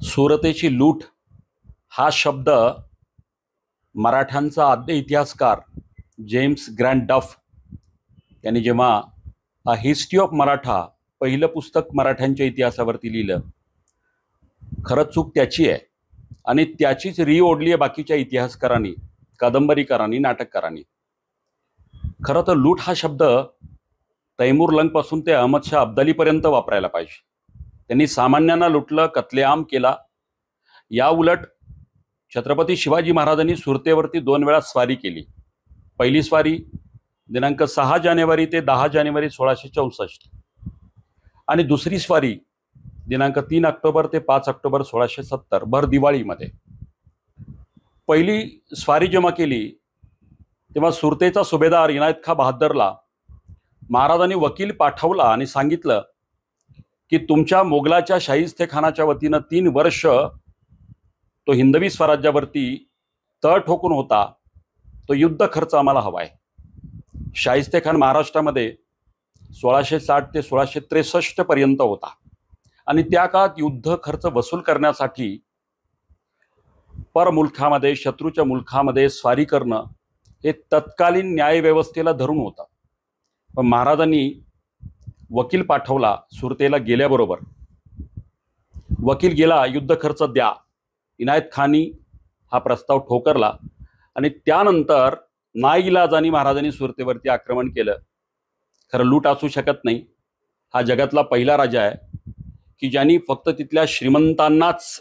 सुरतेची लूट हा शब्द मराठ्यांचा आद्य इतिहासकार जेम्स ग्रँट डफ यांनी जेव्हा अ हिस्ट्री ऑफ मराठा पहिलं पुस्तक मराठ्यांच्या इतिहासावरती लिहिलं, खरं चूक त्याची आहे आणि त्याचीच री ओढली आहे बाकीच्या इतिहासकारांनी, कादंबरीकारांनी, नाटककारांनी. खरं तर लूट हा शब्द तैमूर लंगपासून ते अहमद शाह अब्दालीपर्यंत वापरायला पाहिजे. त्यांनी सामान्यांना लुटलं, कत्लेआम केला. या उलट छत्रपती शिवाजी महाराजांनी सुरतेवरती 2 वेळा स्वारी केली. पहिली स्वारी दिनांक 6 जानेवारी ते 10 जानेवारी 1664 आणि दुसरी स्वारी दिनांक 3 ऑक्टोबर ते 5 ऑक्टोबर 1670 भर दिवाळीमध्ये. पहिली स्वारी जेव्हा केली तेव्हा सुरतेचा सुभेदार इनायत खां बहादरला महाराजांनी वकील पाठवला आणि सांगितलं की तुमच्या मोगलाच्या शाहिस्तेखानाच्या वतीनं 3 वर्ष तो हिंदवी स्वराज्यावरती तळ ठोकून होता, तो युद्ध खर्च आम्हाला हवा आहे. शाहिस्तेखान महाराष्ट्रामध्ये 1660 ते 1663 पर्यंत होता आणि त्या काळात युद्ध खर्च वसूल करण्यासाठी परमुल्कामध्ये, शत्रूच्या मुल्कामध्ये स्वारी करणं हे तत्कालीन न्यायव्यवस्थेला धरून होतं. पण महाराजांनी वकील पाठवला. सुरतेला गेल्याबरोबर वकील गेला, युद्ध खर्च द्या. इनायत खानी हा प्रस्ताव ठोकरला आणि त्यानंतर नाईलाजानी महाराजांनी सुरतेवरती आक्रमण केलं. खरं लूट असू शकत नाही. हा जगातला पहिला राजा आहे की ज्यांनी फक्त तिथल्या श्रीमंतांनाच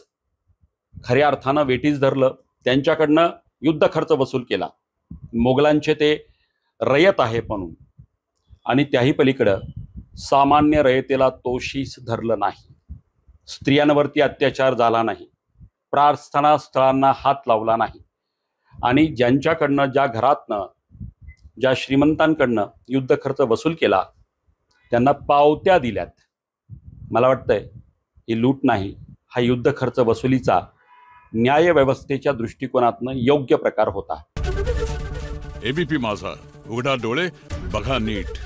खऱ्या अर्थानं वेठीस धरलं, त्यांच्याकडनं युद्ध खर्च वसूल केला. मोगलांचे ते रयत आहे म्हणून, आणि त्याही पलीकडं सामान्य रयतेला तोशीस धरलं नाही. स्त्रियांवरती अत्याचार झाला नाही, प्रार्थना स्थळांना हात लावला नाही आणि ज्यांच्याकडनं, ज्या घरातनं, ज्या श्रीमंतांकडनं युद्ध खर्च वसूल केला त्यांना पावत्या दिल्यात. मला वाटतंय ही लूट नाही, हा युद्ध खर्च वसुलीचा न्यायव्यवस्थेच्या दृष्टिकोनातनं योग्य प्रकार होता. एबीपी माझा, उघडा डोळे बघा नीट.